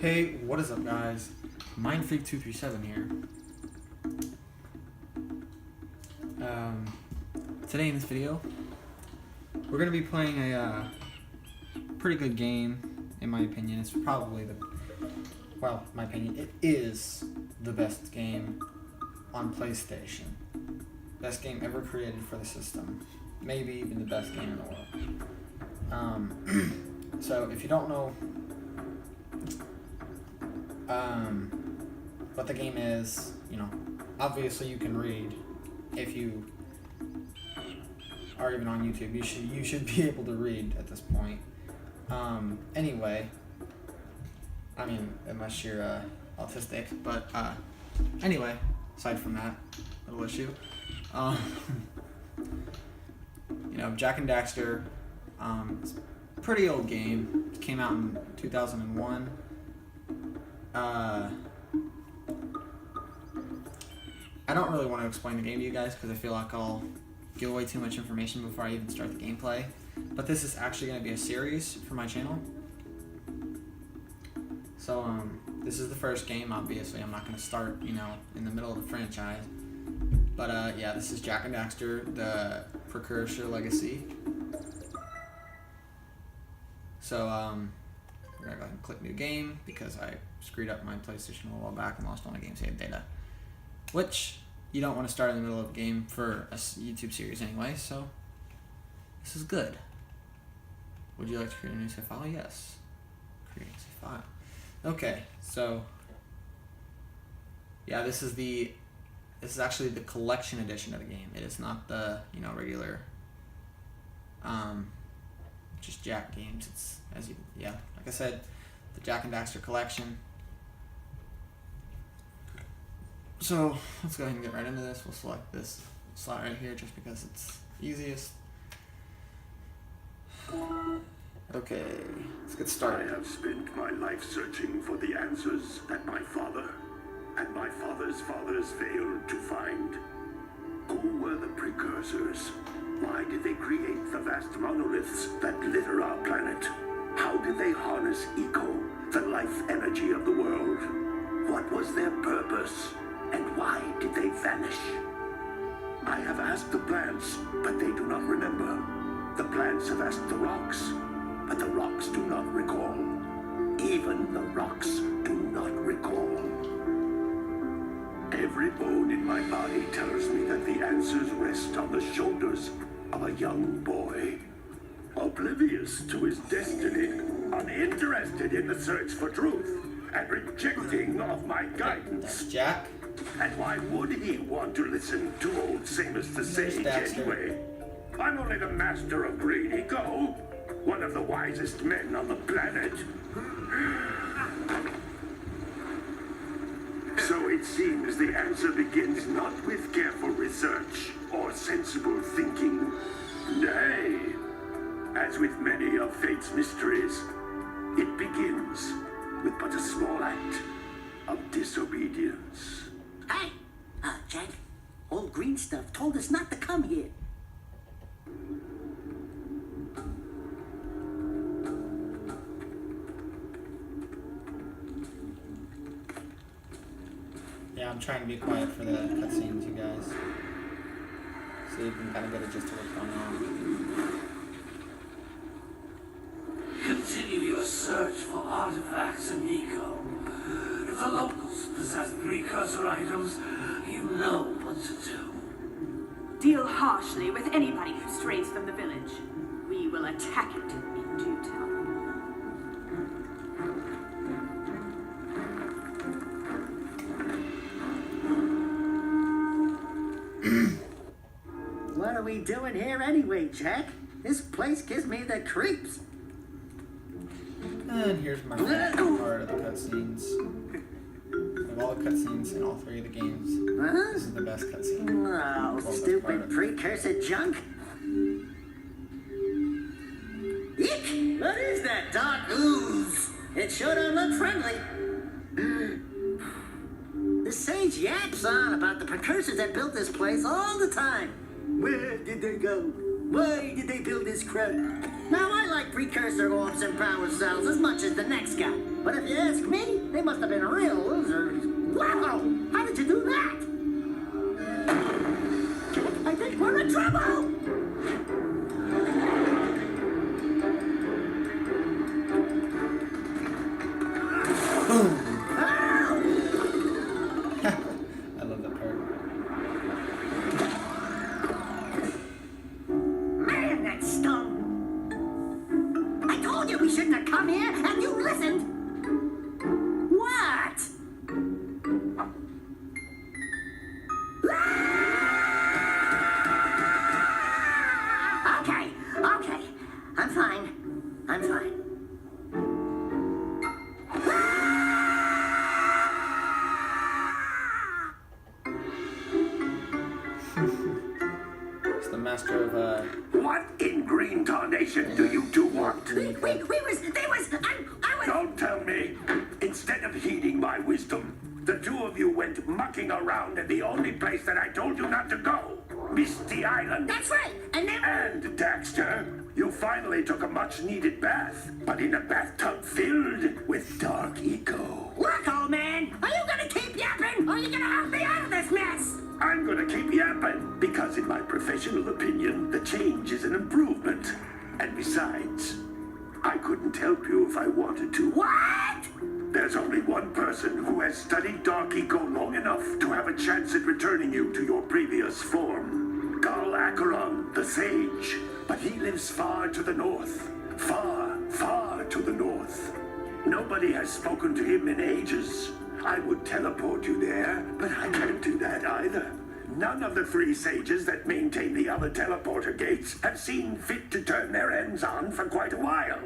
Hey, what is up, guys? MindFreak237 here. Today in this video, we're going to be playing a pretty good game, in my opinion. It's probably my opinion, it is the best game on PlayStation. Best game ever created for the system. Maybe even the best game in the world. So if you don't know what the game is, obviously you can read. If you are even on YouTube, you should be able to read at this point. Anyway, I mean, unless you're autistic, but anyway, aside from that little issue, Jak and Daxter, it's a pretty old game. It came out in 2001. I don't really want to explain the game to you guys because I feel like I'll give away too much information before I even start the gameplay. But this is actually going to be a series for my channel. So this is the first game. Obviously, I'm not going to start, in the middle of the franchise. But yeah, this is Jak and Daxter, the Precursor Legacy. So we're going to go ahead and click new game because I screwed up my PlayStation a while back and lost all my game save data. Which you don't want to start in the middle of a game for a YouTube series anyway, so this is good. Would you like to create a new save file? Yes. Create a save file. Okay, so yeah, this is actually the collection edition of the game. It is not the regular just Jak games. It's like I said, the Jak and Daxter collection. So let's go ahead and get right into this. We'll select this slot right here just because it's easiest. Okay, let's get started. I have spent my life searching for the answers that my father and my father's fathers failed to find. Who were the Precursors? Why did they create the vast monoliths that litter our planet? How did they harness eco, the life energy of the world? What was their purpose? And why did they vanish? I have asked the plants, but they do not remember. The plants have asked the rocks, but the rocks do not recall. Even the rocks do not recall. Every bone in my body tells me that the answers rest on the shoulders of a young boy. Oblivious to his destiny, uninterested in the search for truth, and rejecting of my guidance. That's Jak. And why would he want to listen to old Samus the Sage anyway? I'm only the master of great ego, one of the wisest men on the planet. So it seems the answer begins not with careful research or sensible thinking. Nay, as with many of fate's mysteries, it begins with but a small act of disobedience. Hey! Jak, old green stuff told us not to come here. Yeah, I'm trying to be quiet for the cutscenes, you guys. So you can kind of get a gist of what's going on. Continue your search for artifacts and eco. If the locals possess precursor items, you know what to do. Deal harshly with anybody who strays from the village. We will attack it in due time. What are we doing here anyway, Jak? This place gives me the creeps. And here's my favorite part of the cutscenes. Of all the cutscenes in all three of the games, Huh? this is the best cutscene. Oh, Well, that's part stupid of it. precursor junk. Eek! What is that dark ooze? It sure don't look friendly. The sage yaps on about the precursors that built this place all the time. Where did they go? Why did they build this crap? Now, I like precursor orbs and power cells as much as the next guy. But if you ask me, information do you two want? They was, I was... Don't tell me. Instead of heeding my wisdom, the two of you went mucking around in the only place that I told you not to go. Misty Island. That's right, and then... And, Daxter, you finally took a much-needed bath, but in a bathtub filled with dark eco. Look, old man, are you gonna keep yapping, or are you gonna help me out of this mess? I'm gonna keep yapping, because in my professional opinion, the change is an improvement. And besides, I couldn't help you if I wanted to. What? There's only one person who has studied Dark Eco long enough to have a chance at returning you to your previous form. Gal Acheron, the Sage. But he lives far to the north. Far, far to the north. Nobody has spoken to him in ages. I would teleport you there, but I can't do that either. None of the 3 sages that maintain the other teleporter gates have seen fit to turn their ends on for quite a while.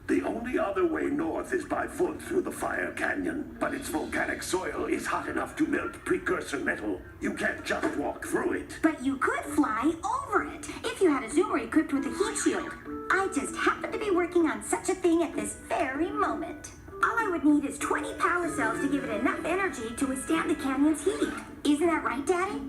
The only other way north is by foot through the Fire Canyon, but its volcanic soil is hot enough to melt precursor metal. You can't just walk through it. But you could fly over it if you had a zoomer equipped with a heat shield. I just happen to be working on such a thing at this very moment. All I would need is 20 power cells to give it enough energy to withstand the canyon's heat. Isn't that right, Daddy?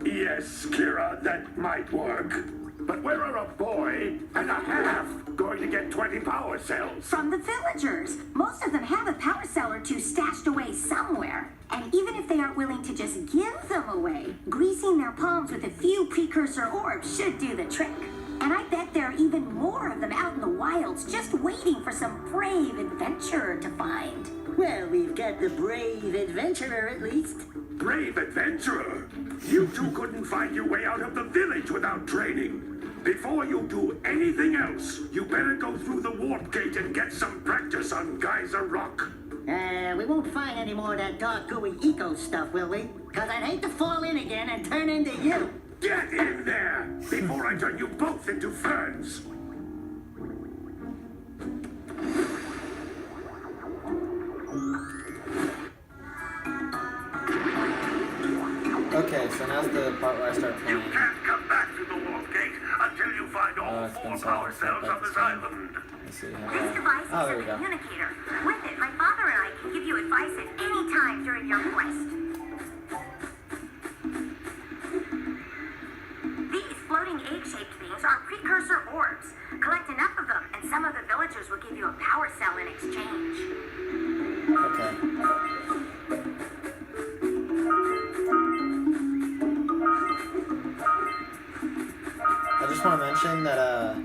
Yes, Kira, that might work. But where are a boy and a half going to get 20 power cells? From the villagers. Most of them have a power cell or two stashed away somewhere. And even if they aren't willing to just give them away, greasing their palms with a few precursor orbs should do the trick. And I bet there are even more of them out in the wilds just waiting for some brave adventurer to find. Well, we've got the brave adventurer at least. Brave adventurer! You two couldn't find your way out of the village without training. Before you do anything else, you better go through the warp gate and get some practice on Geyser Rock. We won't find any more of that dark gooey eco stuff, will we? Cause I'd hate to fall in again and turn into you. Get in there before I turn you both into ferns. Okay, so now's the part where I start You playing. can't come back through the warp gate until you find all it's 4 been power solved. cells on this island. Let's see This how device oh, is there a we go. communicator. With it, my father and I can give you advice at any time during your quest. These floating egg-shaped things are precursor orbs. Collect enough of them, and some of the villagers will give you a power cell in exchange. Okay. I just want to mention that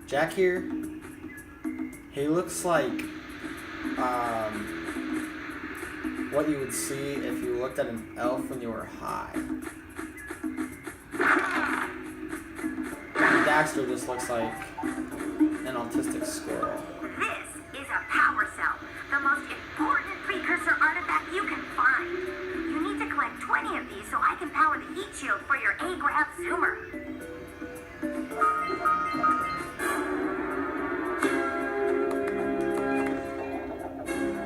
Jack here, he looks like what you would see if you looked at an elf when you were high. Daxter just looks like an autistic squirrel. This is a power cell, the most important precursor artifact you can find. You need to collect 20 of these so I can power the heat shield for your A-Grab zoomer.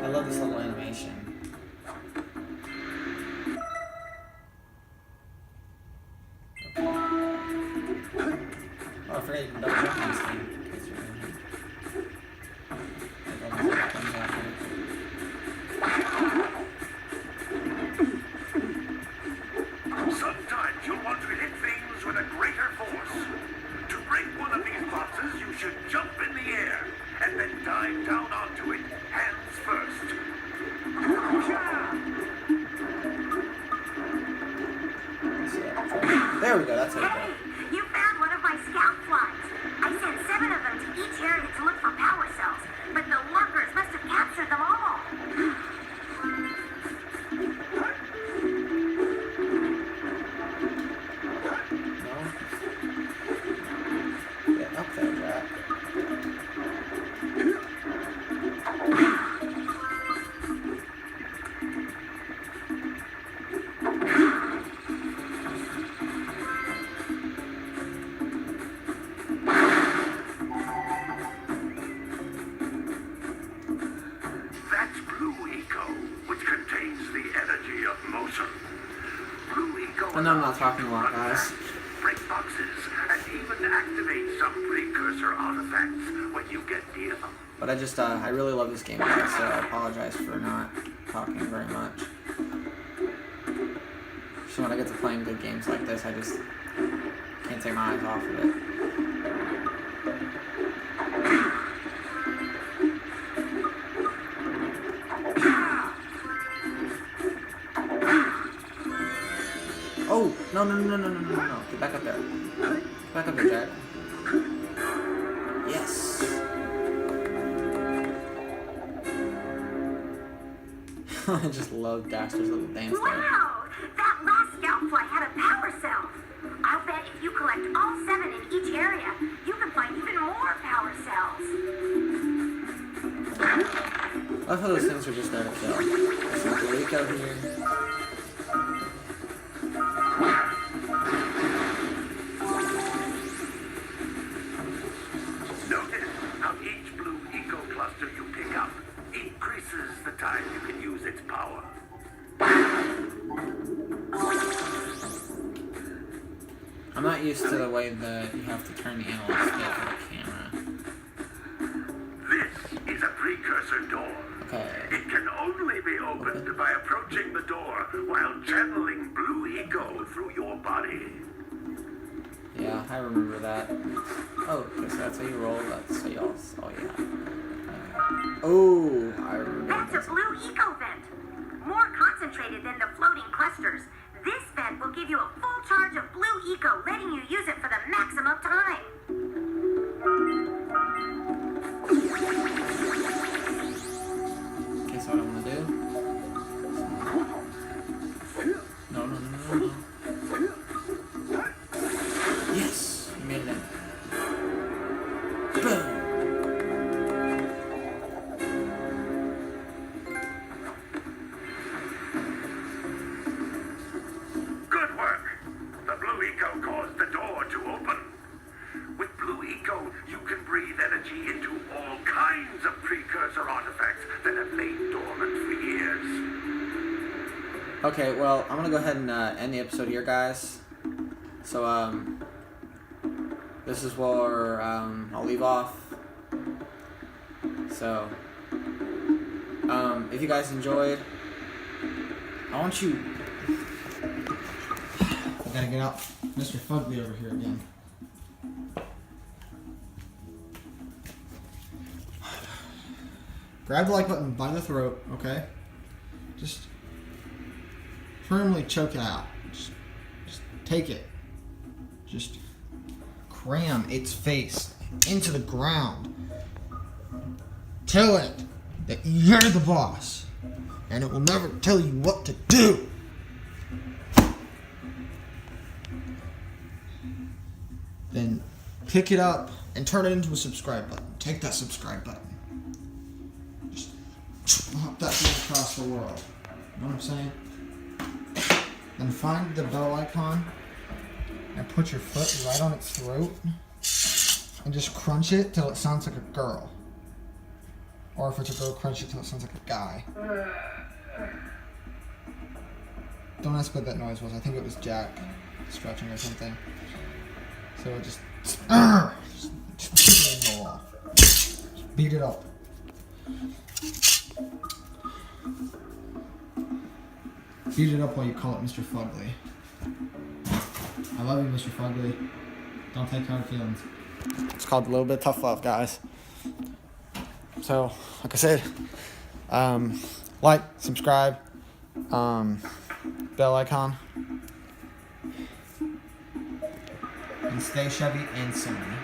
I love this little animation. Okay. Oh, I forgot you can double jump on this thing. In case you're in here. Sometimes you'll want to hit things with a greater force. To break one of these boxes, you should jump in the air and then dive down onto it, hands first. There we go, that's okay. Hey, you found one of my scout flies. I sent 7 of them to each area to look for power cells, but the lurkers must have captured them all. No? Get up there, Jack. That's blue eco, which contains the energy of motion. Blue eco I know I'm not talking a lot, guys. break boxes, and even even activate some precursor artifacts when you get near them. But I really love this game, guys, so I apologize for not talking very much. So when I get to playing good games like this, I just can't take my eyes off of it. Oh, no. Get back up there. Get back up there, Jack. Yes. I just love Daxter's little dance there. Wow! That last scout flight had a power cell. I'll bet if you collect all 7 in each area, you can find even more power cells. I love how those things are just there to kill. There's some Blake out here. Notice how each blue eco cluster you pick up increases the time you can use its power. I'm not used to the way that you have to turn the analog stick for the camera. This is a precursor door. Okay. It can only be opened by approaching the door while channeling blue eco through your body. Yeah, I remember that. Oh, okay, so that's how you roll. That's how you also. Oh, yeah. Oh, I remember. That's a blue eco vent. More concentrated than the floating clusters. This vent will give you a full charge of blue eco, letting you use it for the maximum time. Okay, so what I want to do? No. Yes, we made it in. Boom. Good work. The blue eco caused the door to open. With blue eco, you can breathe energy into all kinds of precursor artifacts that have lain dormant for years. Okay, well, I'm gonna go ahead and end the episode here, guys. So, this is where I'll leave off. So, if you guys enjoyed, I want you. I gotta get out Mr. Fugly over here again. Grab the like button by the throat, okay? Just firmly choke it out. Just take it. Just cram its face into the ground. Tell it that you're the boss, and it will never tell you what to do. Then pick it up and turn it into a subscribe button. Take that subscribe button. Just pop that thing across the world. You know what I'm saying? Then find the bell icon and put your foot right on its throat and just crunch it till it sounds like a girl. Or if it's a girl, crunch it till it sounds like a guy. Don't ask what that noise was. I think it was Jack stretching or something. So just beat it in the wall. Just beat it up. Beat it up while you call it Mr. Fugly. I love you, Mr. Fugly. Don't take hard feelings. It's called a little bit of tough love, guys. So, like I said, like, subscribe, bell icon, and stay Chevy and Sony.